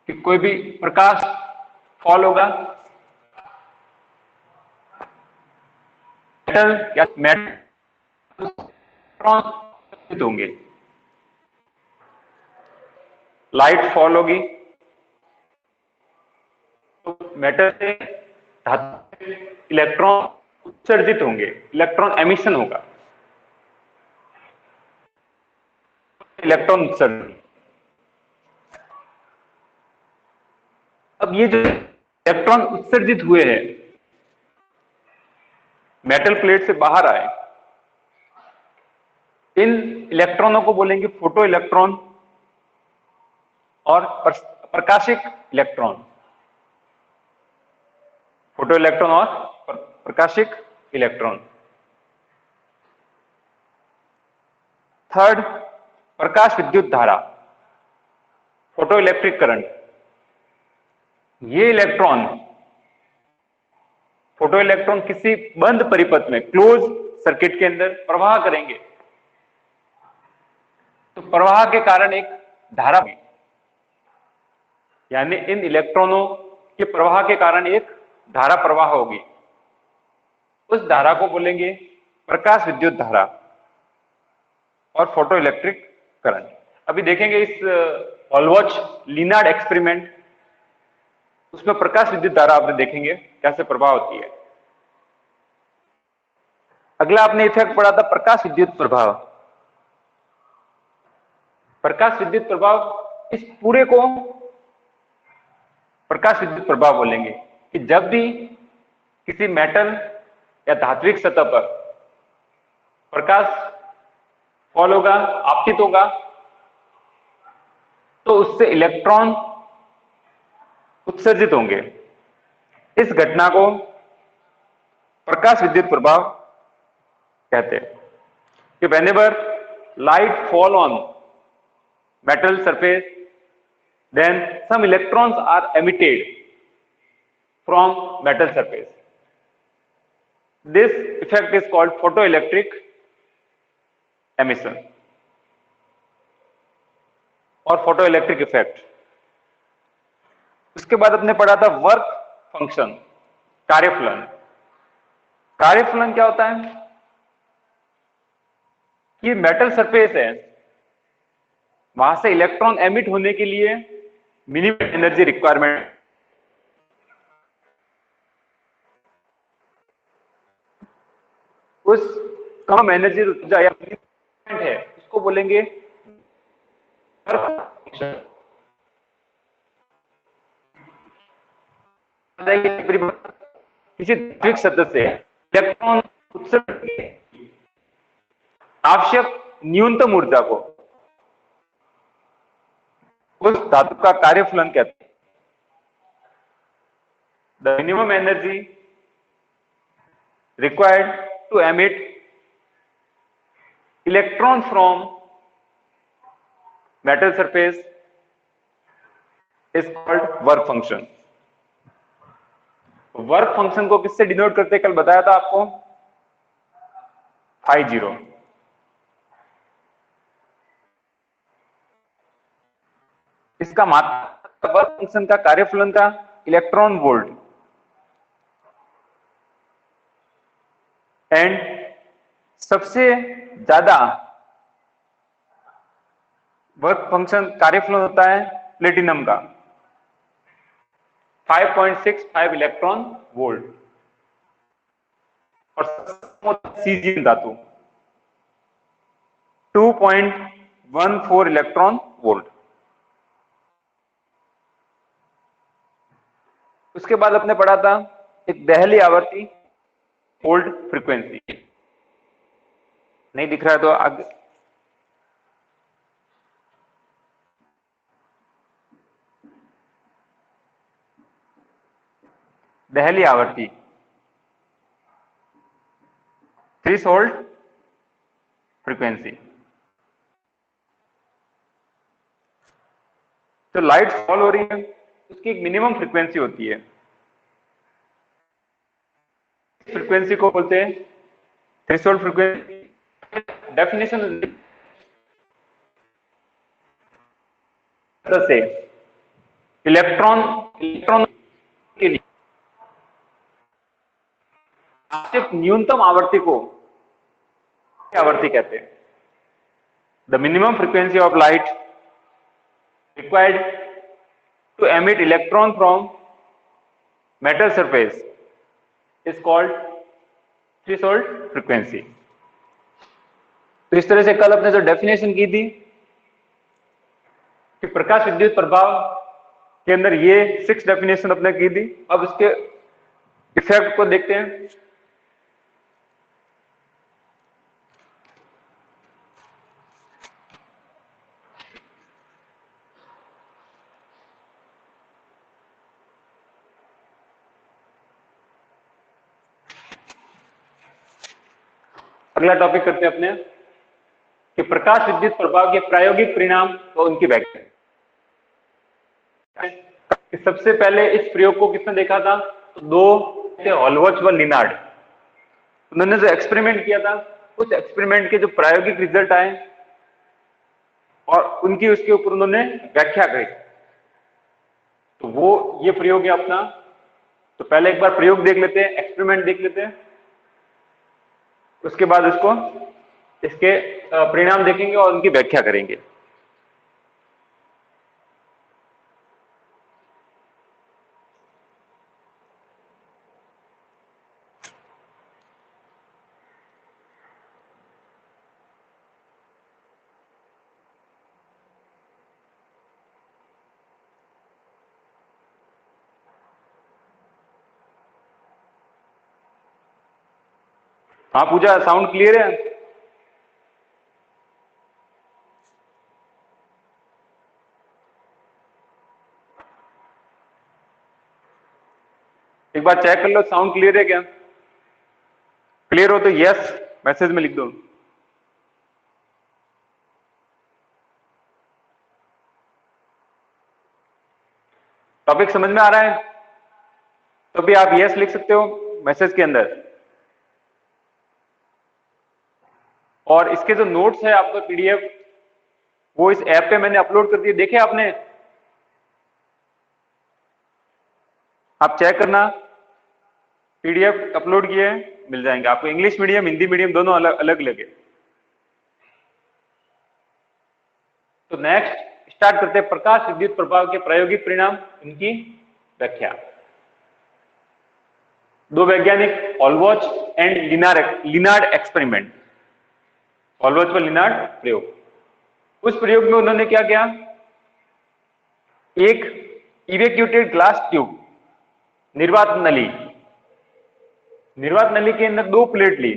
कि कोई भी प्रकाश फॉल होगा, मेटल या मेटल इलेक्ट्रॉन होंगे, लाइट फॉल होगी तो मेटल से धातु इलेक्ट्रॉन उत्सर्जित होंगे, इलेक्ट्रॉन एमिशन होगा, इलेक्ट्रॉन उत्सर्जन। अब ये जो इलेक्ट्रॉन उत्सर्जित हुए हैं, मेटल प्लेट से बाहर आए, इन इलेक्ट्रॉनों को बोलेंगे फोटो इलेक्ट्रॉन और प्रकाशिक इलेक्ट्रॉन। फोटो इलेक्ट्रॉन और प्रकाशिक इलेक्ट्रॉन। थर्ड, प्रकाश विद्युत धारा, फोटो इलेक्ट्रिक करंट। ये इलेक्ट्रॉन, फोटो इलेक्ट्रॉन किसी बंद परिपथ में, क्लोज सर्किट के अंदर प्रवाह करेंगे तो प्रवाह के कारण एक धारा, यानी इन इलेक्ट्रॉनों के प्रवाह के कारण एक धारा प्रवाह होगी। उस धारा को बोलेंगे प्रकाश विद्युत धारा और फोटो इलेक्ट्रिक करंट। अभी देखेंगे इस हॉलवॉच लिनार्ड एक्सपेरिमेंट, उसमें प्रकाश विद्युत धारा आपने देखेंगे कैसे प्रभाव होती है। अगला आपने इफेक्ट पढ़ा था प्रकाश विद्युत प्रभाव। प्रकाश विद्युत प्रभाव, इस पूरे को प्रकाश विद्युत प्रभाव बोलेंगे कि जब भी किसी मेटल या धात्विक सतह पर प्रकाश फॉल होगा, आपतित होगा, तो उससे इलेक्ट्रॉन उत्सर्जित होंगे। इस घटना को प्रकाश विद्युत प्रभाव कहते हैं। कि whenever light fall on metal surface, then some electrons are emitted from metal surface. This effect is called photoelectric emission और photoelectric effect। उसके बाद अपने पढ़ा था वर्क फंक्शन, कार्यफलन। कार्यफलन क्या होता है कि मेटल सरफेस है, वहां से इलेक्ट्रॉन एमिट होने के लिए मिनिमम एनर्जी रिक्वायरमेंट, उस कम एनर्जी ऊर्जा या है उसको बोलेंगे वर्क फंक्शन। किसी धात्विक सतह से इलेक्ट्रॉन उत्सर्जन आवश्यक न्यूनतम ऊर्जा को उस धातु का कार्यफलन कहते हैं। The minimum energy required to emit electron from metal surface is called work function. Work function को किससे डिनोट करते हैं, कल बताया था आपको, 50। इसका मात्रा वर्क फंक्शन का कार्यफलन का इलेक्ट्रॉन वोल्ट, एंड सबसे ज्यादा वर्क फंक्शन कार्यफलन होता है प्लेटिनम का, 5.65 इलेक्ट्रॉन वोल्ट, और सीजियम धातु 2.14 इलेक्ट्रॉन वोल्ट। उसके बाद अपने पढ़ा था एक दहली आवर्ती, होल्ड फ्रीक्वेंसी। नहीं दिख रहा है तो आगे दहली आवर्ती, थ्रेशोल्ड फ्रीक्वेंसी। तो लाइट फॉल हो रही है, उसकी एक मिनिमम फ्रीक्वेंसी होती है, फ्रीक्वेंसी को बोलते हैं थ्रेशोल्ड फ्रीक्वेंसी। डेफिनेशन से इलेक्ट्रॉन इलेक्ट्रॉन के लिए सिर्फ न्यूनतम आवर्ती को आवर्ती कहते हैं। The minimum frequency of light required to emit electron from metal surface is called threshold frequency. तो इस तरह से कल अपने जो डेफिनेशन की थी कि प्रकाश विद्युत प्रभाव के अंदर ये 6 डेफिनेशन अपने की थी। अब इसके इफेक्ट को देखते हैं। अगला टॉपिक करते हैं अपने कि प्रकाश विद्युत प्रभाव के प्रायोगिक परिणाम और उनकी व्याख्या। सबसे पहले इस प्रयोग को किसने देखा था? तो दो थे, हॉलवॉच व लिनार्ड। उन्होंने जो एक्सपेरिमेंट किया था उस एक्सपेरिमेंट के जो प्रायोगिक रिजल्ट आए और उनकी उसके ऊपर उन्होंने व्याख्या करी। तो वो ये प्रयोग है अपना। तो पहले एक बार प्रयोग देख लेते हैं, एक्सपेरिमेंट देख लेते हैं, उसके बाद उसको इसके परिणाम देखेंगे और उनकी व्याख्या करेंगे। हाँ पूजा, साउंड क्लियर है? एक बार चेक कर लो साउंड क्लियर है क्या? क्लियर हो तो यस मैसेज में लिख दो। टॉपिक समझ में आ रहा है तो भी आप यस लिख सकते हो मैसेज के अंदर। और इसके जो नोट्स है आपका पीडीएफ वो इस ऐप पे मैंने अपलोड कर दिए, देखे आपने? आप चेक करना, पीडीएफ अपलोड किए मिल जाएंगे आपको। इंग्लिश मीडियम हिंदी मीडियम दोनों अलग अलग लगे। तो नेक्स्ट स्टार्ट करते हैं प्रकाश विद्युत प्रभाव के प्रायोगिक परिणाम, इनकी व्याख्या। दो वैज्ञानिक हॉलवॉच एंड लिनार्ड एक्सपेरिमेंट, हॉलवॉच व लिनार्ड प्रयोग। उस प्रयोग में उन्होंने क्या किया? एक इवेक्यूटेड ग्लास ट्यूब, निर्वात नली, निर्वात नली के अंदर दो प्लेट ली।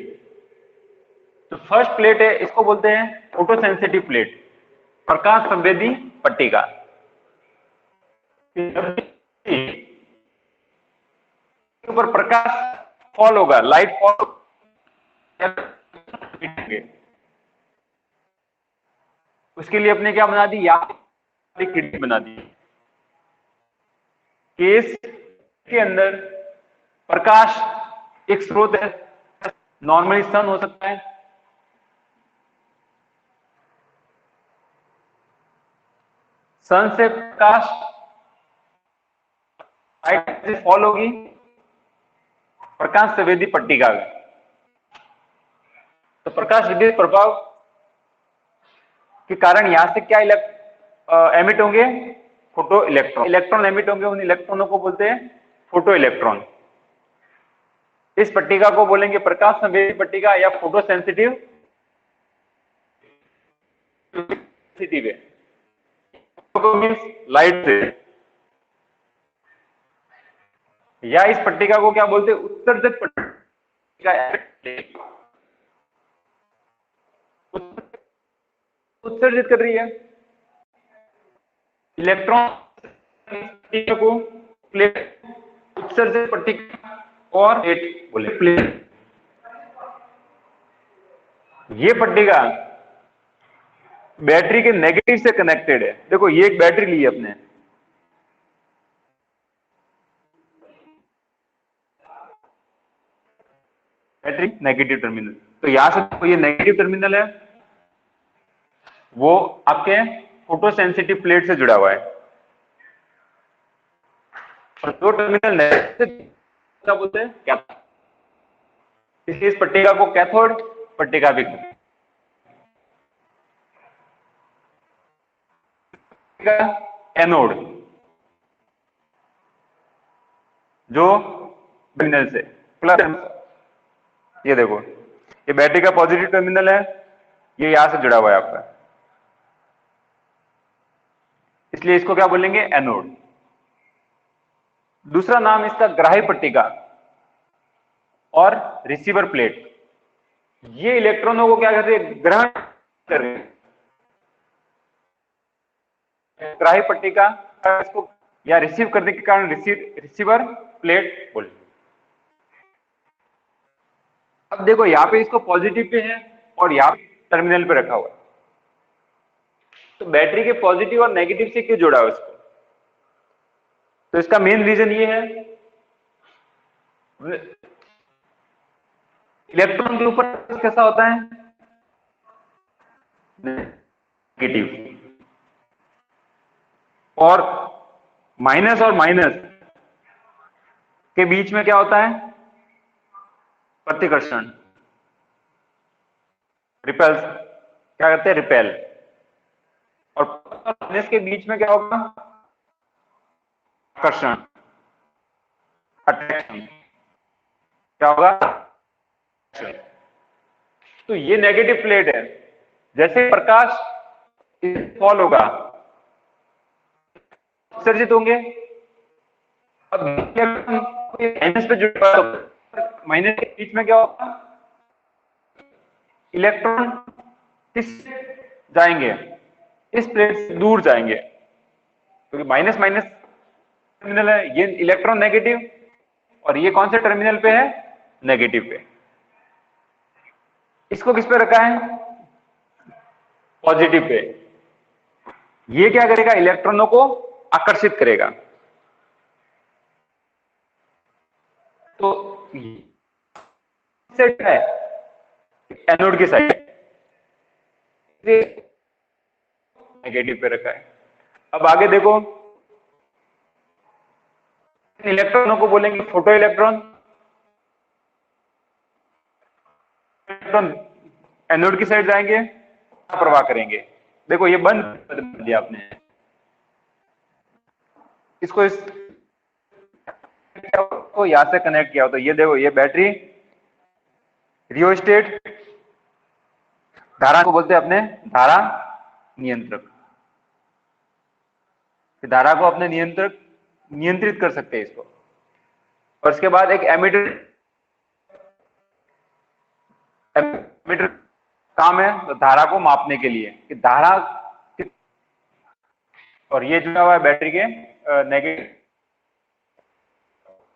तो फर्स्ट प्लेट है, इसको बोलते हैं फोटोसेंसिटिव प्लेट, प्रकाश संवेदी पट्टिका। ऊपर प्रकाश फॉल होगा, लाइट फॉल, उसके लिए अपने क्या बना दी? किट बना दी। केस के अंदर प्रकाश एक स्रोत है, नॉर्मली सन हो सकता है, सन से प्रकाश लाइट से फॉल होगी प्रकाश संवेदी पट्टिका में। तो प्रकाश विद्युत प्रभाव के कारण यहां से क्या एमिट होंगे? Photo electron. इलेक्ट्रॉन एमिट होंगे, उन इलेक्ट्रॉनों को बोलते हैं फोटो इलेक्ट्रॉन। इस पट्टिका को बोलेंगे प्रकाश संवेदी पट्टिका या फोटो सेंसिटिव है, लाइट से। या इस पट्टिका को क्या बोलते हैं? उत्सर्जक पट्टिका। उत्सर्जित कर रही है इलेक्ट्रॉन को प्लेट, उत्सर्जित पट्टिका और प्लेट बोले प्लेट। ये पट्टिका बैटरी के नेगेटिव से कनेक्टेड है। देखो ये एक बैटरी ली है अपने, बैटरी नेगेटिव टर्मिनल। तो यहां से ये नेगेटिव टर्मिनल है, वो आपके फोटो सेंसिटिव प्लेट से जुड़ा हुआ है। और जो टर्मिनल क्या बोलते हैं, कैथोड। इसलिए इस पट्टिका को कैथोड पट्टिका भी कहते हैं। एनोड जो टर्मिनल से प्लस, ये देखो ये बैटरी का पॉजिटिव टर्मिनल है, ये यहां से जुड़ा हुआ है आपका, इसलिए इसको क्या बोलेंगे, एनोड। दूसरा नाम इसका ग्राही पट्टिका और रिसीवर प्लेट। ये इलेक्ट्रॉनों को क्या करते हैं, ग्रहण कर रहे हैं। ग्राही पट्टिका इसको या रिसीव करने के कारण रिसीवर प्लेट बोलेंगे। अब देखो यहां पे इसको पॉजिटिव पे है और यहां पे टर्मिनल पे रखा हुआ है, तो बैटरी के पॉजिटिव और नेगेटिव से क्यों जोड़ा है उसको, तो इसका मेन रीजन ये है, इलेक्ट्रॉन के ऊपर कैसा होता है, नेगेटिव, और माइनस के बीच में क्या होता है, प्रतिकर्षण, रिपेल्स, क्या कहते हैं, रिपेल। और माइनस के बीच में क्या होगा, आकर्षण, अट्रैक्शन, क्या होगा, तो ये नेगेटिव प्लेट है। जैसे प्रकाश फॉल होगा, उत्सर्जित होंगे। अब माइनस पे जुड़ा, माइनस के बीच में क्या होगा, इलेक्ट्रॉन किस जाएंगे, इस प्लेट से दूर जाएंगे, क्योंकि माइनस माइनस टर्मिनल है, ये इलेक्ट्रॉन नेगेटिव, और ये कौन से टर्मिनल पे है, नेगेटिव पे। इसको किस पे रखा है, पॉजिटिव पे। ये क्या करेगा, इलेक्ट्रॉनों को आकर्षित करेगा। तो सेट है एनोड की साइड, नेगेटिव पे रखा है। अब आगे देखो, इलेक्ट्रॉनों को बोलेंगे फोटो इलेक्ट्रॉन। इलेक्ट्रॉन एनोड की साइड जाएंगे, प्रवाह करेंगे। देखो ये बंद कर दिया आपने, इसको इस को यहां से कनेक्ट किया हो, तो ये देखो ये बैटरी रियोस्टेट, धारा को बोलते हैं अपने धारा नियंत्रक। धारा को अपने नियंत्रित कर सकते हैं इसको। और इसके बाद एक एमीटर काम है, तो धारा को मापने के लिए कि धारा, और ये जुड़ा हुआ है बैटरी के नेगेटिव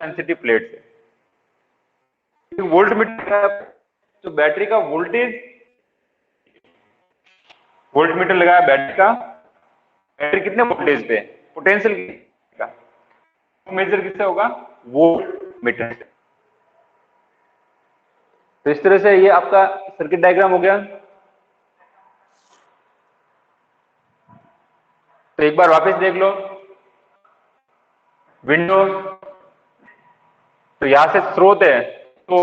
सेंसिटिव प्लेट से। वोल्ट मीटर, तो बैटरी का वोल्ट मीटर लगाया बैटरी का, बैटरी कितने वोल्टेज पे, पोटेंशियल का मेजर किससे होगा, वोल्ट मीटर से। तो इस तरह से ये आपका सर्किट डायग्राम हो गया। तो एक बार वापस देख लो, विंडो, तो यहां से स्रोत है, तो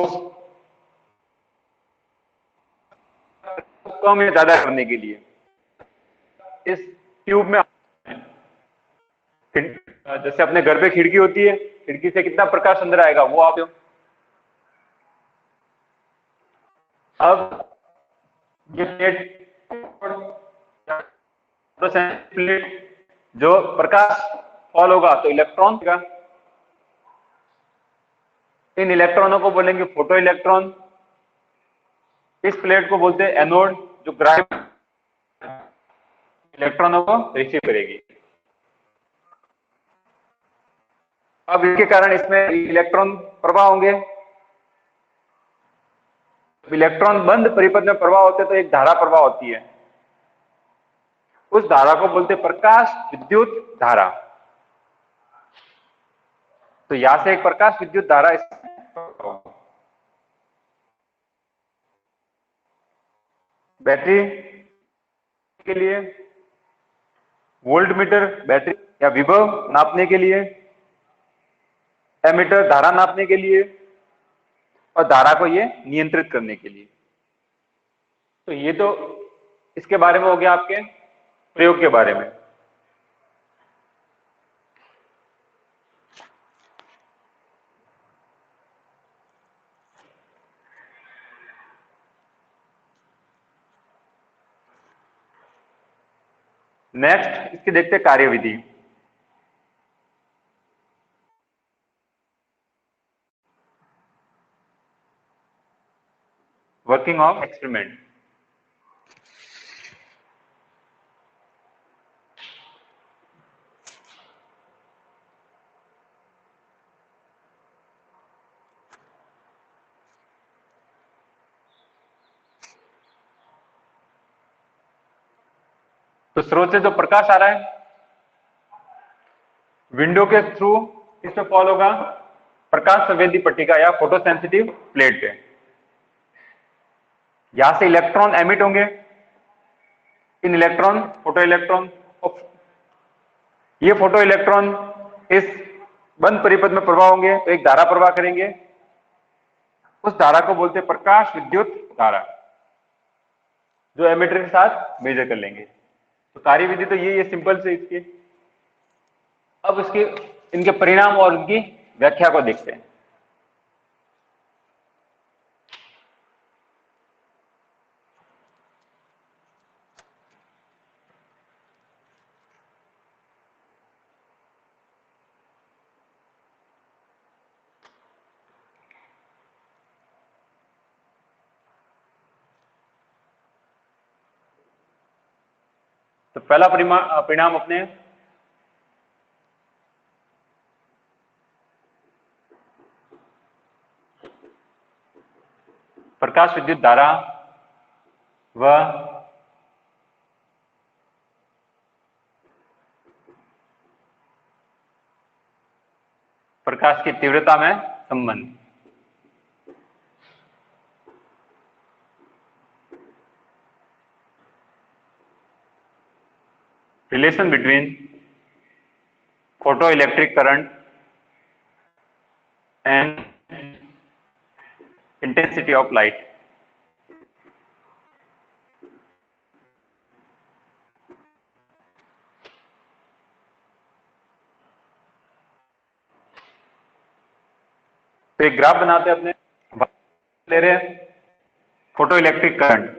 कम या ज्यादा करने के लिए इस ट्यूब में, जैसे अपने घर पे खिड़की होती है, खिड़की से कितना प्रकाश अंदर आएगा वो आप, अब ये प्लेट जो प्रकाश फॉल होगा तो इलेक्ट्रॉन का, इन इलेक्ट्रॉनों को बोलेंगे फोटो इलेक्ट्रॉन। इस प्लेट को बोलते हैं एनोड, जो ग्राही इलेक्ट्रॉनों को रिसीव करेगी। अब इसके कारण इसमें इलेक्ट्रॉन प्रवाह होंगे। इलेक्ट्रॉन बंद परिपथ में प्रवाह होते तो एक धारा प्रवाह होती है, उस धारा को बोलते प्रकाश विद्युत धारा। तो यहां से एक प्रकाश विद्युत धारा बैटरी के लिए, वोल्ट मीटर बैटरी या विभव नापने के लिए, एमीटर धारा नापने के लिए और धारा को ये नियंत्रित करने के लिए। तो ये तो इसके बारे में हो गया, आपके प्रयोग के बारे में। नेक्स्ट इसकी देखते हैं कार्यविधि। Working of experiment. तो स्रोत से जो प्रकाश आ रहा है विंडो के थ्रू इस पे फॉल होगा प्रकाश संवेदी पट्टिका या फोटोसेंसिटिव प्लेट पे। यहां से इलेक्ट्रॉन एमिट होंगे, इन इलेक्ट्रॉन फोटो इलेक्ट्रॉन, ये फोटो इलेक्ट्रॉन इस बंद परिपथ में प्रवाह होंगे तो एक धारा प्रवाह करेंगे। उस धारा को बोलते हैं प्रकाश विद्युत धारा, जो एमिटर के साथ मेजर कर लेंगे। तो कार्यविधि तो यही है सिंपल से इसकी। अब इसके इनके परिणाम और उनकी व्याख्या को देखते हैं। तो पहला परिणाम अपने प्रकाश विद्युत धारा व प्रकाश की तीव्रता में संबंध। Relation between photoelectric current and intensity of light। तो एक ग्राफ बनाते हैं अपने, ले रहे हैं फोटो इलेक्ट्रिक करंट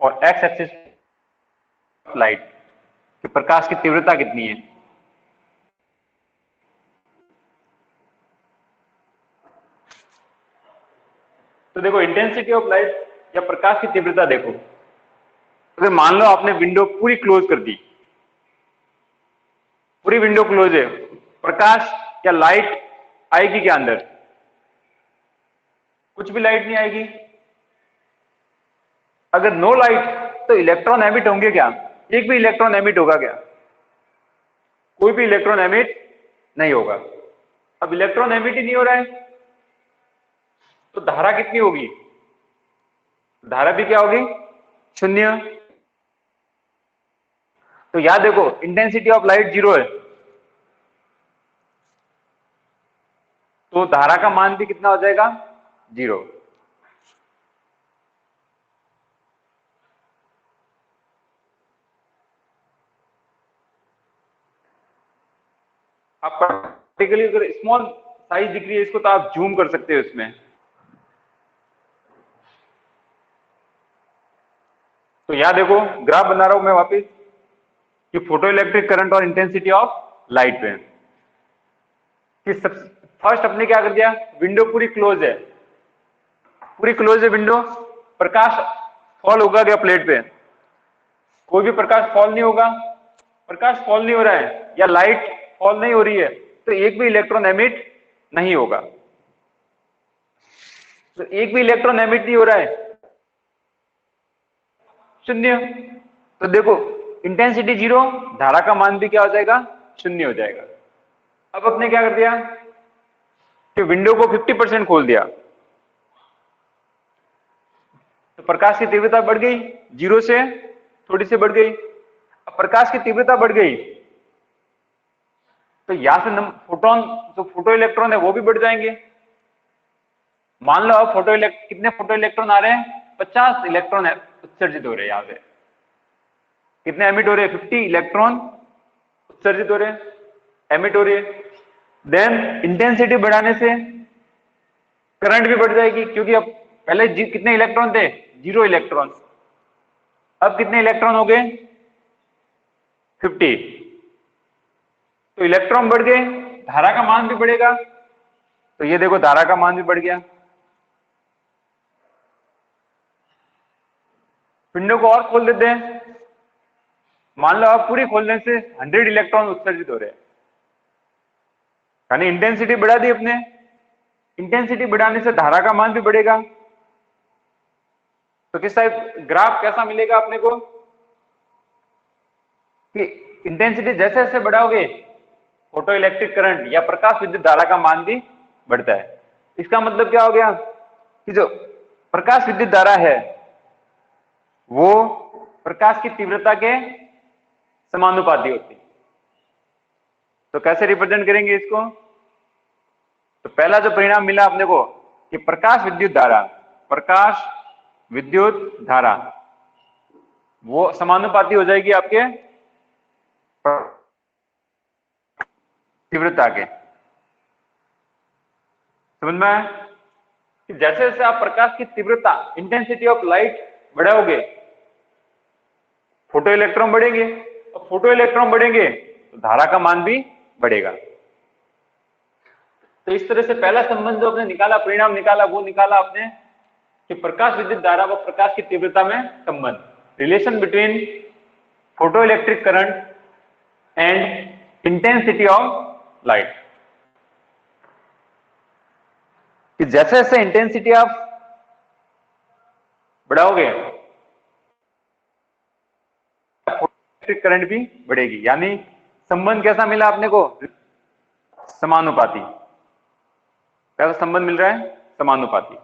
और एक्स एक्सिस लाइट कि प्रकाश की तीव्रता कितनी है। तो देखो इंटेंसिटी ऑफ लाइट या प्रकाश की तीव्रता देखो, अगर मान लो आपने विंडो पूरी क्लोज कर दी, पूरी विंडो क्लोज है, प्रकाश या लाइट आएगी क्या अंदर? कुछ भी लाइट नहीं आएगी। अगर नो लाइट तो इलेक्ट्रॉन एमिट होंगे क्या? एक भी इलेक्ट्रॉन एमिट होगा क्या? कोई भी इलेक्ट्रॉन एमिट नहीं होगा। अब इलेक्ट्रॉन एमिट ही नहीं हो रहा है तो धारा कितनी होगी? धारा भी क्या होगी? शून्य। तो याद देखो इंटेंसिटी ऑफ लाइट 0 है तो धारा का मान भी कितना हो जाएगा? 0। आप प्रैक्टिकली अगर स्मॉल साइज दिख रही है इसको तो आप जूम कर सकते हो इसमें। तो यहां देखो ग्राफ बना रहा हूं मैं वापिस कि फोटो इलेक्ट्रिक करंट और इंटेंसिटी ऑफ लाइट पे कि फर्स्ट अपने क्या कर दिया, विंडो पूरी क्लोज है, पूरी क्लोज है विंडो, प्रकाश फॉल होगा क्या प्लेट पे? कोई भी प्रकाश फॉल नहीं होगा। प्रकाश फॉल नहीं हो रहा है या लाइट फॉल नहीं हो रही है तो एक भी इलेक्ट्रॉन एमिट नहीं होगा। तो एक भी इलेक्ट्रॉन एमिट नहीं हो रहा है, शून्य। तो देखो इंटेंसिटी 0, धारा का मान भी क्या हो जाएगा? शून्य हो जाएगा। अब अपने क्या कर दिया कि विंडो को 50% खोल दिया। तो प्रकाश की तीव्रता बढ़ गई, 0 से थोड़ी सी बढ़ गई। अब प्रकाश की तीव्रता बढ़ गई तो यहां से फोटोन, जो फोटो इलेक्ट्रॉन है वो भी बढ़ जाएंगे। मान लो अब कितने फोटो इलेक्ट्रॉन आ रहे हैं, 50 इलेक्ट्रॉन उत्सर्जित हो रहे हैं। यहां से कितने एमिट हो रहे हैं, 50 इलेक्ट्रॉन उत्सर्जित हो रहे हैं, एमिट हो रही है। देन इंटेंसिटी बढ़ाने से करंट भी बढ़ जाएगी, क्योंकि अब पहले कितने इलेक्ट्रॉन थे, 0 इलेक्ट्रॉन, अब कितने इलेक्ट्रॉन हो गए, 50। तो इलेक्ट्रॉन बढ़ गए, धारा का मान भी बढ़ेगा। तो ये देखो धारा का मान भी बढ़ गया। पिंडों को और खोल देते हैं। मान लो आप पूरी खोलने से 100 इलेक्ट्रॉन उत्सर्जित हो रहे हैं, यानी इंटेंसिटी बढ़ा दी अपने। इंटेंसिटी बढ़ाने से धारा का मान भी बढ़ेगा। तो किस टाइप ग्राफ कैसा मिलेगा अपने को कि इंटेंसिटी जैसे जैसे बढ़ाओगे फोटो इलेक्ट्रिक करंट या प्रकाश विद्युत धारा का मान भी बढ़ता है। इसका मतलब क्या हो गया कि जो प्रकाश विद्युत धारा है वो प्रकाश की तीव्रता के समानुपाती होती है। तो कैसे रिप्रेजेंट करेंगे इसको? तो पहला जो परिणाम मिला अपने को कि प्रकाश विद्युत धारा वो समानुपाती हो जाएगी आपके तीव्रता के। समझ में आया कि जैसे जैसे आप प्रकाश की तीव्रता, इंटेंसिटी ऑफ लाइट बढ़ाओगे, फोटो इलेक्ट्रॉन बढ़ेंगे, और फोटो इलेक्ट्रॉन बढ़ेंगे तो धारा का मान भी बढ़ेगा। तो इस तरह से पहला संबंध जो आपने निकाला, परिणाम निकाला, वो निकाला आपने कि प्रकाश विद्युत धारा व प्रकाश की तीव्रता में संबंध, relation between photo electric current and intensity of light. कि जैसे जैसे इंटेंसिटी आप बढ़ाओगे इलेक्ट्रिक करंट भी बढ़ेगी। यानी संबंध कैसा मिला आपने को? समानुपाती। कैसा संबंध मिल रहा है? समानुपाती।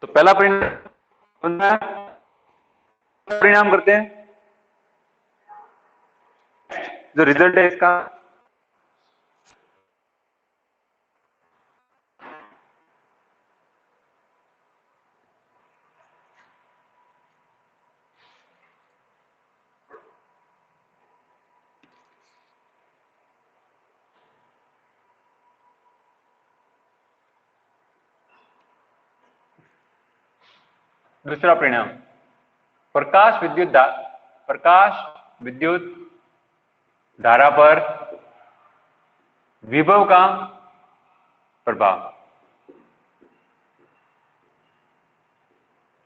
तो पहला परिणाम करते हैं, जो रिजल्ट है इसका, दूसरा परिणाम, प्रकाश विद्युत धारा पर विभव का प्रभाव।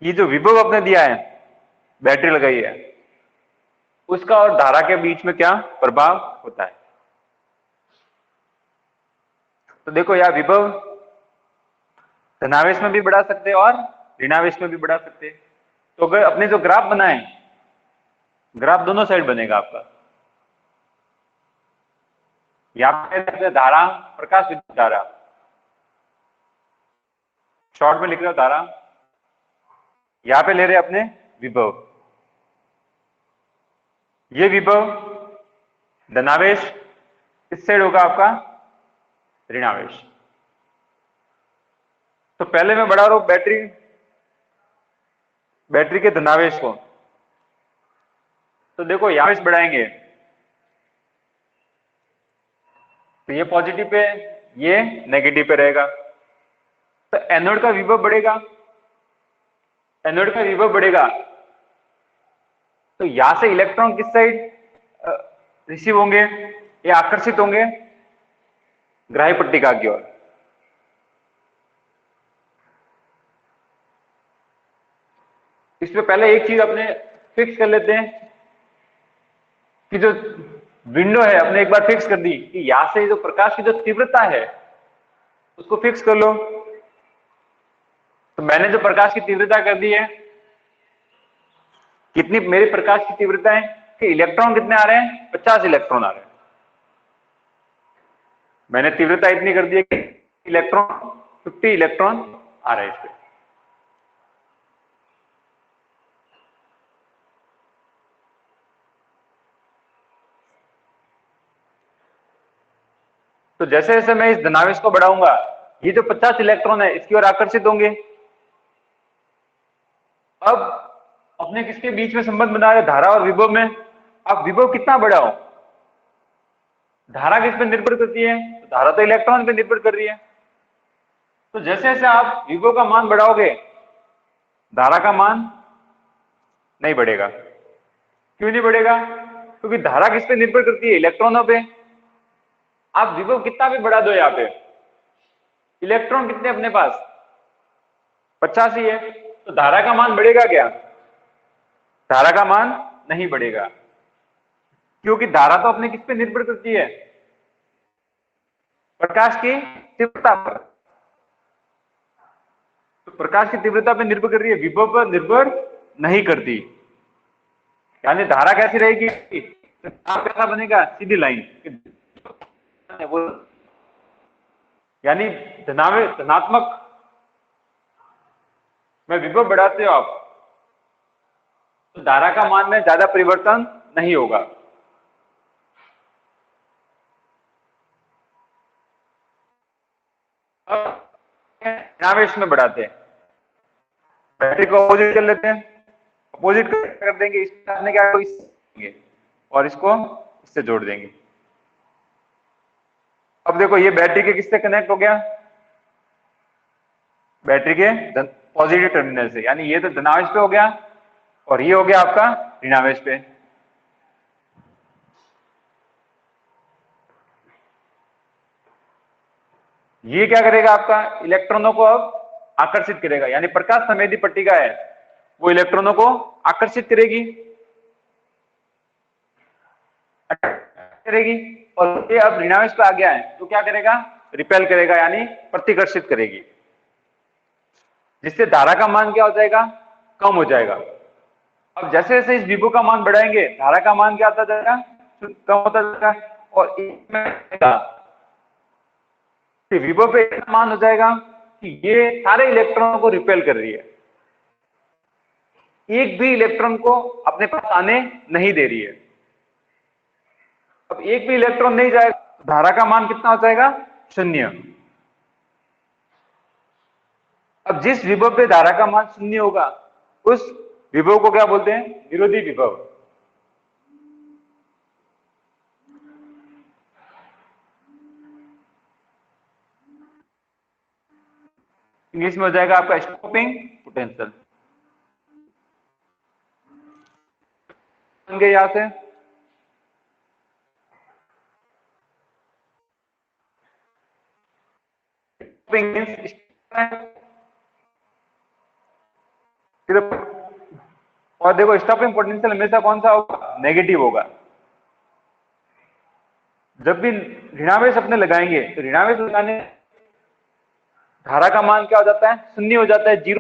ये जो विभव आपने दिया है, बैटरी लगाई है, उसका और धारा के बीच में क्या प्रभाव होता है? तो देखो यह विभव धनावेश में भी बढ़ा सकते हैं और ऋणावेश में भी बढ़ा सकते हैं। तो अगर अपने जो ग्राफ बनाए, ग्राफ दोनों साइड बनेगा आपका। यहां पे धारा, प्रकाश विद्युत धारा, शॉर्ट में लिख रहे हो धारा, यहां पे ले रहे अपने विभव। ये विभव धनावेश, इस साइड होगा आपका ऋणावेश। तो पहले मैं बढ़ा रहा हूं बैटरी के धनावेश को। तो देखो यहां बढ़ाएंगे तो ये पॉजिटिव पे, ये नेगेटिव पे रहेगा। तो एनोड का विभव बढ़ेगा, एनोड का विभव बढ़ेगा तो यहां से इलेक्ट्रॉन किस साइड रिसीव होंगे या आकर्षित होंगे? ग्राही पट्टिका की ओर। इसमें पहले एक चीज अपने फिक्स कर लेते हैं कि जो विंडो है अपने एक बार फिक्स कर दी कि यहां से जो प्रकाश की जो तीव्रता है उसको फिक्स कर लो। तो मैंने जो प्रकाश की तीव्रता कर दी है कितनी मेरे प्रकाश की तीव्रता है कि इलेक्ट्रॉन कितने आ रहे हैं, 50 इलेक्ट्रॉन आ रहे हैं। मैंने तीव्रता इतनी कर दी है कि इलेक्ट्रॉन 50 इलेक्ट्रॉन आ रहे हैं इस पे। तो जैसे जैसे मैं इस धनावेश को बढ़ाऊंगा, ये जो 50 इलेक्ट्रॉन है इसकी ओर आकर्षित होंगे। अब अपने किसके बीच में संबंध बना रहे, धारा और विभव में। अब विभव कितना बढ़ाओ, धारा किस पर निर्भर करती है, तो धारा तो इलेक्ट्रॉन पर निर्भर कर रही है। तो जैसे जैसे आप विभव का मान बढ़ाओगे, धारा का मान नहीं बढ़ेगा। क्यों नहीं बढ़ेगा, क्योंकि धारा किस पे निर्भर करती है, इलेक्ट्रॉनों पे। आप विभव कितना भी बढ़ा दो, यहाँ पे इलेक्ट्रॉन कितने अपने पास, 50 ही है, तो धारा का मान बढ़ेगा क्या, धारा का मान नहीं बढ़ेगा, क्योंकि धारा तो अपने किस पे निर्भर करती है, प्रकाश की तीव्रता पर। तो प्रकाश की तीव्रता पर निर्भर कर रही है, विभव पर निर्भर नहीं करती। यानी धारा कैसी रहेगी, आप कैसा बनेगा, सीधी लाइन। यानी धनात्मक में विभव बढ़ाते हो आप, तो धारा का मान में ज्यादा परिवर्तन नहीं होगा। धनावेश में बढ़ाते हैं, बैटरी को अपोजिट कर लेते हैं, अपोजिट कर देंगे, इसने क्या देंगे और इसको इससे जोड़ देंगे। अब देखो ये बैटरी के किससे कनेक्ट हो गया, बैटरी के पॉजिटिव टर्मिनल से, यानी ये तो धनावेश पे हो गया और ये हो गया आपका ऋणावेश पे। ये क्या करेगा, आपका इलेक्ट्रॉनों को अब आकर्षित करेगा, यानी प्रकाश संवेदी पट्टिका है वो इलेक्ट्रॉनों को आकर्षित करेगी करेगी और ये अब ऋणावेश पे आ गया है तो क्या करेगा, रिपेल करेगा, यानी प्रतिकर्षित करेगी, जिससे धारा का मान क्या हो जाएगा, कम हो जाएगा। अब जैसे जैसे इस विभव का मान बढ़ाएंगे, धारा का मान क्या होता जाएगा, कम होता जाएगा, और विभव पे इतना मान हो जाएगा कि ये सारे इलेक्ट्रॉनों को रिपेल कर रही है, एक भी इलेक्ट्रॉन को अपने पास आने नहीं दे रही है। अब एक भी इलेक्ट्रॉन नहीं जाएगा, धारा का मान कितना हो जाएगा, 0। अब जिस विभव पे धारा का मान 0 होगा, उस विभव को क्या बोलते हैं, विरोधी विभव। इंग्लिश में हो जाएगा आपका स्टॉपिंग पोटेंशियल। बन गए यहां से, और देखो स्टॉपिंग पोटेंशियल हमेशा कौन सा होगा, नेगेटिव होगा। जब भी ऋणावेश अपने लगाएंगे तो ऋणावेश लगाने धारा का मान क्या हो जाता है, 0 हो जाता है, 0।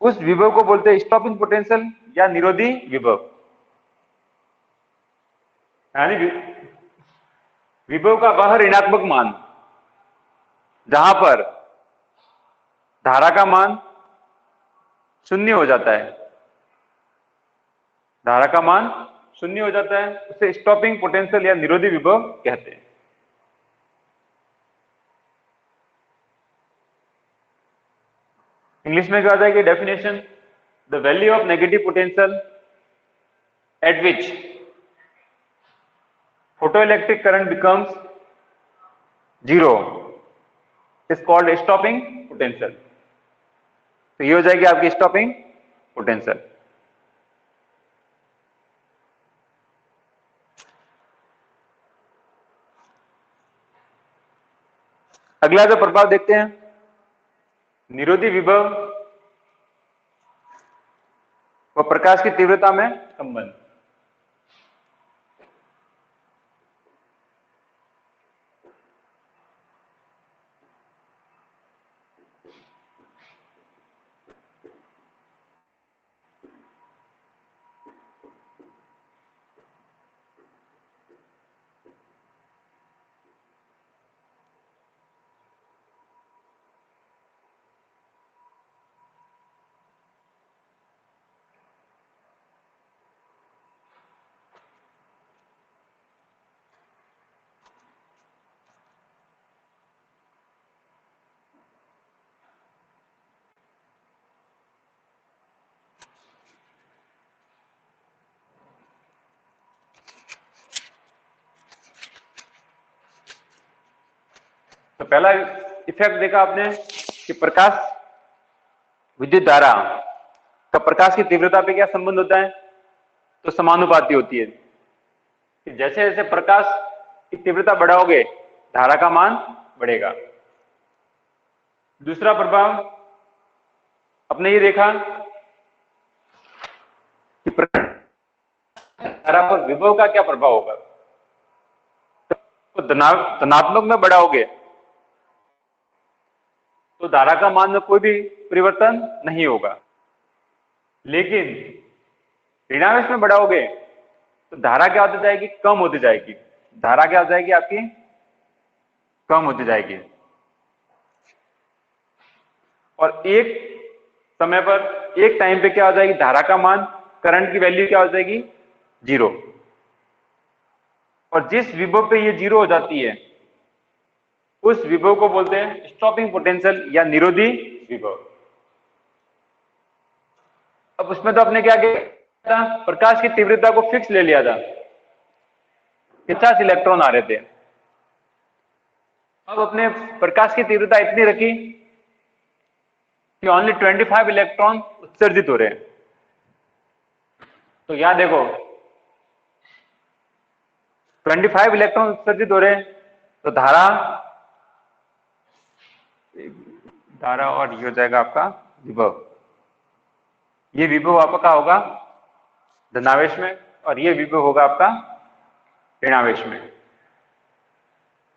उस विभव को बोलते हैं स्टॉपिंग पोटेंशियल या निरोधी विभव। यानी विभव का वह ऋणात्मक मान जहां पर धारा का मान 0 हो जाता है, धारा का मान 0 हो जाता है, उसे स्टॉपिंग पोटेंशियल या निरोधी विभव कहते हैं। इंग्लिश में क्या आ जाएगी definition, the value of negative potential at which photoelectric current becomes 0 is called stopping potential। तो ये हो जाएगी आपकी स्टॉपिंग पोटेंशियल। अगला जो प्रभाव देखते हैं, निरोधी विभव व प्रकाश की तीव्रता में संबंध। तो पहला इफेक्ट देखा आपने कि प्रकाश विद्युत धारा का प्रकाश की तीव्रता पे क्या संबंध होता है, तो समानुपाती होती है कि जैसे जैसे प्रकाश की तीव्रता बढ़ाओगे धारा का मान बढ़ेगा। दूसरा प्रभाव आपने ये देखा कि धारा पर विभव का क्या प्रभाव होगा। तो धनात्मक में बढ़ाओगे तो धारा का मान में कोई भी परिवर्तन नहीं होगा, लेकिन ऋणावेश में बढ़ाओगे तो धारा क्या होती जाएगी, कम होती जाएगी। धारा क्या हो जाएगी आपकी, कम होती जाएगी। और एक समय पर एक टाइम पे क्या हो जाएगी, धारा का मान, करंट की वैल्यू क्या हो जाएगी, 0। और जिस विभव पे ये 0 हो जाती है उस विभव को बोलते हैं स्टॉपिंग पोटेंशियल या निरोधी विभव। अब उसमें तो आपने क्या किया था, प्रकाश की तीव्रता को फिक्स ले लिया था, 50 इलेक्ट्रॉन आ रहे थे। अब अपने प्रकाश की तीव्रता इतनी रखी कि ओनली 25 इलेक्ट्रॉन उत्सर्जित हो रहे हैं। तो यहां देखो 25 इलेक्ट्रॉन उत्सर्जित हो रहे हैं, तो धारा और ये हो जाएगा आपका विभव। ये विभव आपका होगा धनावेश में और ये विभव होगा आपका ऋणावेश में।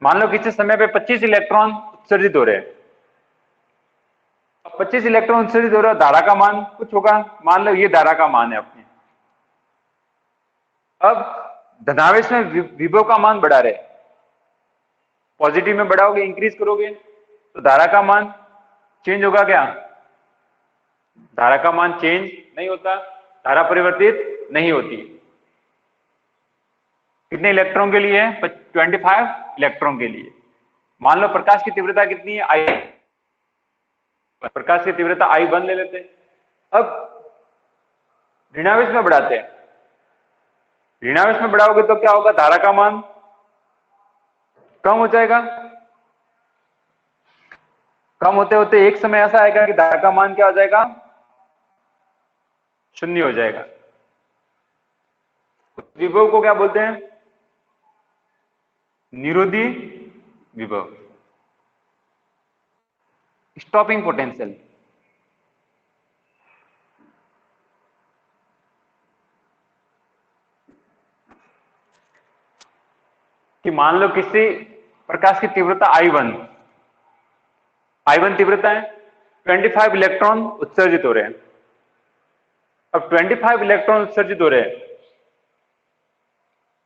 मान लो किसी समय पे 25 इलेक्ट्रॉन उत्सर्जित हो रहे हैं। अब 25 इलेक्ट्रॉन उत्सर्जित हो रहे हैं, धारा का मान कुछ होगा, मान लो ये धारा का मान है अपने। अब धनावेश में विभव का मान बढ़ा रहे, पॉजिटिव में बढ़ाओगे, इंक्रीज करोगे तो धारा का मान चेंज होगा क्या, धारा का मान चेंज नहीं होता, धारा परिवर्तित नहीं होती। कितने इलेक्ट्रॉन के लिए है, 25 इलेक्ट्रॉन के लिए। मान लो प्रकाश की तीव्रता कितनी है, आई, प्रकाश की तीव्रता I1 ले लेते हैं। अब ऋणावेश में बढ़ाते हैं, ऋणावेश में बढ़ाओगे तो क्या होगा, धारा का मान कम हो जाएगा। कम होते होते एक समय ऐसा आएगा कि धारा का मान क्या हो जाएगा, 0 हो जाएगा। विभव को क्या बोलते हैं, निरोधी विभव, स्टॉपिंग पोटेंशियल। कि मान लो किसी प्रकाश की तीव्रता I1 तीव्रता है, 25 इलेक्ट्रॉन उत्सर्जित हो रहे हैं। अब 25 इलेक्ट्रॉन उत्सर्जित हो रहे हैं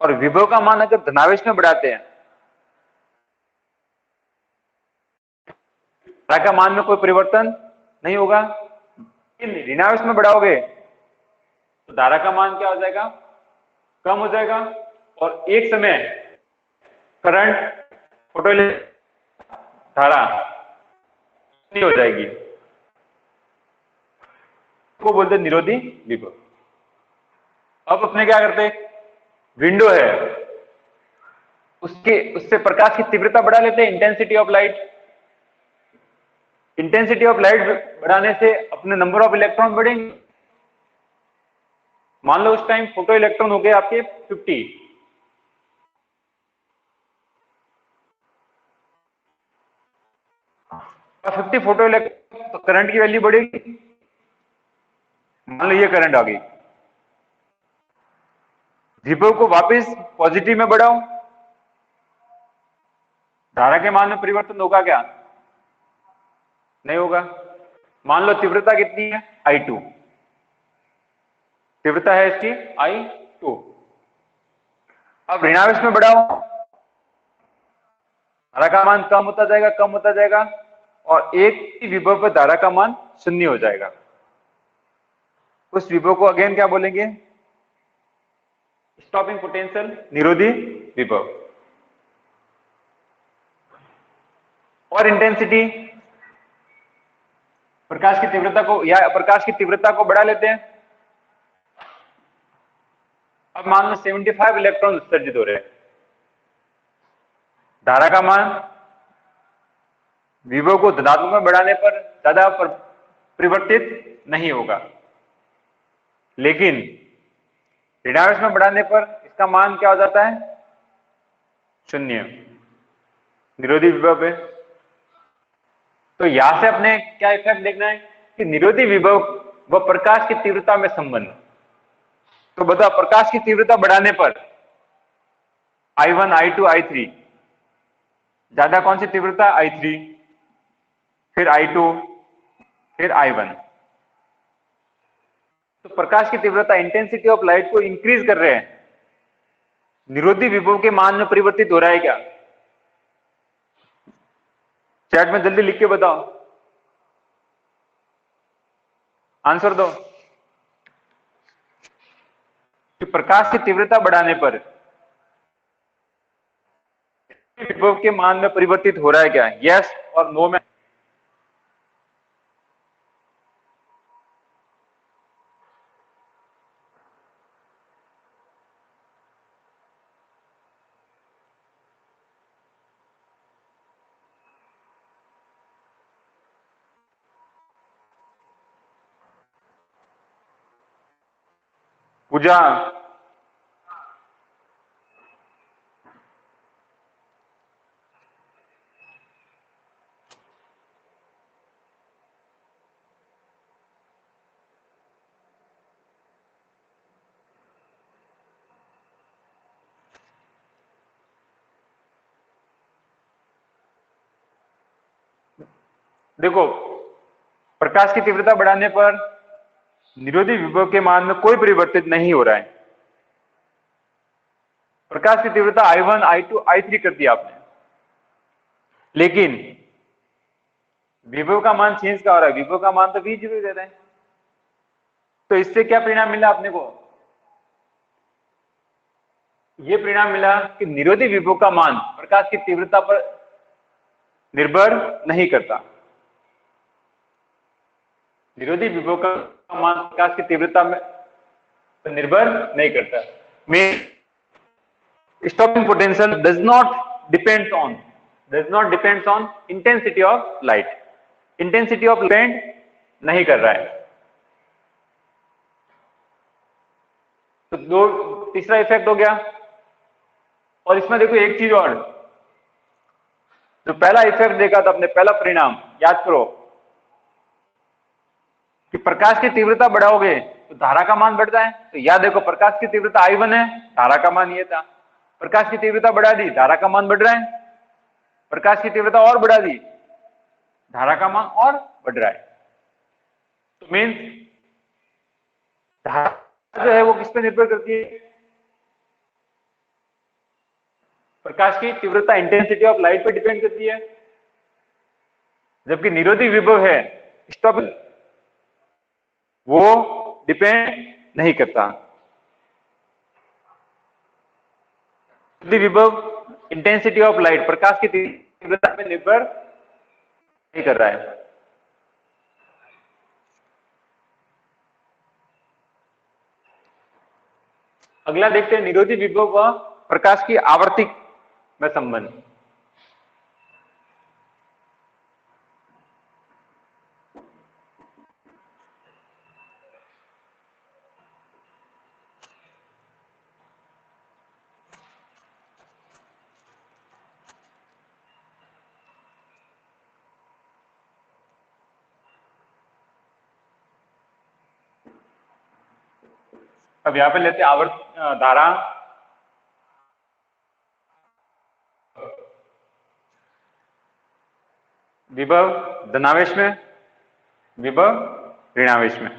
और विभव का मान अगर धनावेश में बढ़ाते हैं, धारा का मान में कोई परिवर्तन नहीं होगा। ऋणावेश में बढ़ाओगे तो धारा का मान क्या हो जाएगा, कम हो जाएगा। और एक समय करंट, फोटो धारा नहीं हो जाएगी, को बोलते हैं निरोधी विभव। अब अपने क्या करते हैं, विंडो है उससे प्रकाश की तीव्रता बढ़ा लेते हैं, intensity of light. Intensity of light बढ़ाने से अपने नंबर ऑफ इलेक्ट्रॉन बढ़ेंगे। मान लो उस टाइम फोटो इलेक्ट्रॉन हो गए आपके 50, और 50 फोटो इलेक्ट्रॉन, तो करंट की वैल्यू बढ़ेगी। मान लो ये करंट आ गई, विभव को वापस पॉजिटिव में बढ़ाओ, धारा के मान में परिवर्तन होगा क्या, नहीं होगा। मान लो तीव्रता कितनी है, I2, तीव्रता है इसकी I2। अब ऋणावेश में बढ़ाओ, धारा का मान कम होता जाएगा, कम होता जाएगा, और एक ही विभव पर धारा का मान 0 हो जाएगा। उस विभव को अगेन क्या बोलेंगे, स्टॉपिंग पोटेंशियल, निरोधी विभव। और इंटेंसिटी, प्रकाश की तीव्रता को या प्रकाश की तीव्रता को बढ़ा लेते हैं। अब मान लो 75 इलेक्ट्रॉन उत्सर्जित हो रहे हैं, धारा का मान विभव को धनात्मक में बढ़ाने पर ज्यादा परिवर्तित नहीं होगा, लेकिन ऋणावेश में बढ़ाने पर इसका मान क्या हो जाता है? शून्य। निरोधी विभव है। तो यहां से अपने क्या इफेक्ट देखना है कि निरोधी विभव व प्रकाश की तीव्रता में संबंध। तो बता, प्रकाश की तीव्रता बढ़ाने पर I1, I2, I3, ज्यादा कौन सी तीव्रता? I3, फिर I2, फिर I1। तो प्रकाश की तीव्रता, इंटेंसिटी ऑफ लाइट को इंक्रीज कर रहे हैं, निरोधी विभव के मान में परिवर्तित हो रहा है क्या? चैट में जल्दी लिख के बताओ, आंसर दो कि प्रकाश की तीव्रता बढ़ाने पर विभव के मान में परिवर्तित हो रहा है क्या? यस और नो में। पूजा, देखो, प्रकाश की तीव्रता बढ़ाने पर निरोधी विभव के मान में कोई परिवर्तित नहीं हो रहा है। प्रकाश की तीव्रता I1, I2, I3 कर दिया आपने, लेकिन विभव का मान चेंज क्या हो रहा है? विभव का मान तो V0 दे रहे हैं। तो इससे क्या परिणाम मिला अपने को? यह परिणाम मिला कि निरोधी विभव का मान प्रकाश की तीव्रता पर निर्भर नहीं करता। निरोधी विभव का मान प्रकाश की तीव्रता में निर्भर नहीं करता। में stopping potential does not depends on intensity of light। Intensity of depend नहीं कर रहा है। तो तीसरा इफेक्ट हो गया। और इसमें देखो एक चीज और, जो पहला इफेक्ट देखा था अपने, पहला परिणाम याद करो कि प्रकाश की तीव्रता बढ़ाओगे तो धारा का मान बढ़ता है। तो याद देखो, प्रकाश की तीव्रता I1 है, धारा का मान ये था। प्रकाश की तीव्रता बढ़ा दी, धारा का मान बढ़ रहा है। प्रकाश की तीव्रता और बढ़ा दी, धारा का मान और बढ़ रहा है। तो मीन्स धारा जो है वो किस पे निर्भर करती है? प्रकाश की तीव्रता, इंटेंसिटी ऑफ लाइट पे डिपेंड करती है। जबकि निरोधी विभव है, स्टॉप, वो डिपेंड नहीं करता। विभव, इंटेंसिटी ऑफ लाइट, प्रकाश की तीव्रता पे निर्भर नहीं कर रहा है। अगला देखते हैं निरोधी विभव व प्रकाश की आवर्ती में संबंध। अब यहां पे लेते आवर्त धारा, विभव धनावेश में, विभव ऋणावेश में।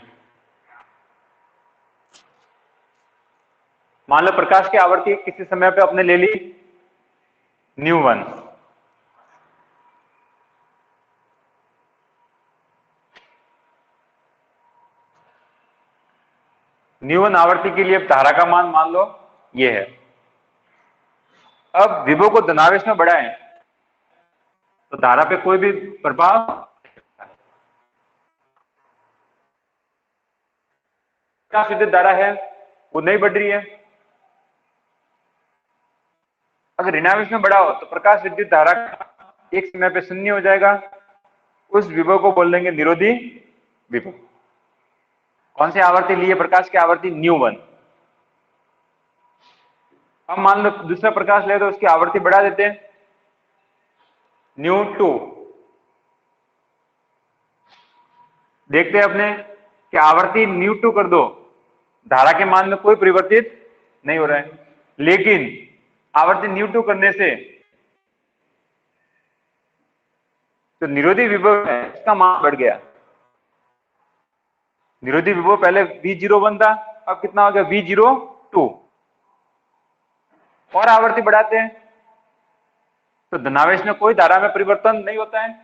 मान लो प्रकाश की आवर्ती किसी समय पे आपने ले ली ν1, ν1 आवर्ती के लिए धारा का मान मान लो ये है। अब विभव को धनावेश में बढ़ाएं तो धारा पे कोई भी प्रभाव, प्रकाश विद्युत धारा है वो नहीं बढ़ रही है। अगर ऋणावेश में बढ़ाओ तो प्रकाश विद्युत धारा एक समय पे शून्य हो जाएगा, उस विभव को बोल देंगे निरोधी विभव। कौन सी आवर्ती ली है प्रकाश की? आवर्ती ν1। अब मान लो दूसरा प्रकाश ले तो उसकी आवर्ती बढ़ा देते हैं, ν2। देखते हैं अपने कि आवर्ती ν2 कर दो, धारा के मान में कोई परिवर्तित नहीं हो रहा है, लेकिन आवर्ती ν2 करने से तो निरोधी विभव है इसका मान बढ़ गया। निरोधी विभव पहले V01 था, अब कितना हो गया? V02। और आवर्ती बढ़ाते हैं तो धनावेश में कोई धारा में परिवर्तन नहीं होता है,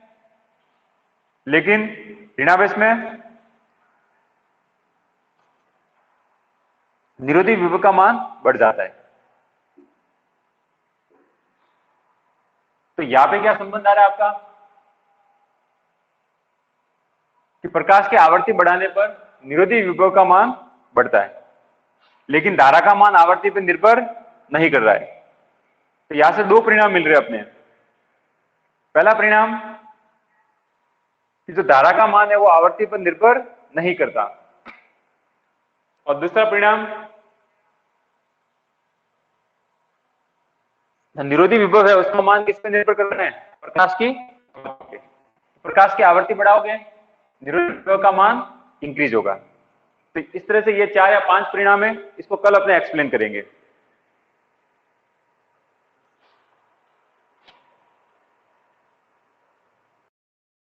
लेकिन ऋणावेश में निरोधी विभव का मान बढ़ जाता है। तो यहां पे क्या संबंध आ रहा है आपका कि प्रकाश की आवर्ती बढ़ाने पर निरोधी विभव का मान बढ़ता है, लेकिन धारा का मान आवर्ती पर निर्भर नहीं कर रहा है। तो यहां से दो परिणाम मिल रहे हैं अपने। पहला परिणाम कि जो धारा का मान है वो आवर्ती पर निर्भर नहीं करता, और दूसरा परिणाम निरोधी विभव है उसका मान किस पर निर्भर कर रहा है? प्रकाश की। प्रकाश की आवर्ती बढ़ाओगे, निरोधी विभव का मान इंक्रीज होगा। तो इस तरह से ये 4 या 5 परिणाम है, इसको कल अपने एक्सप्लेन करेंगे।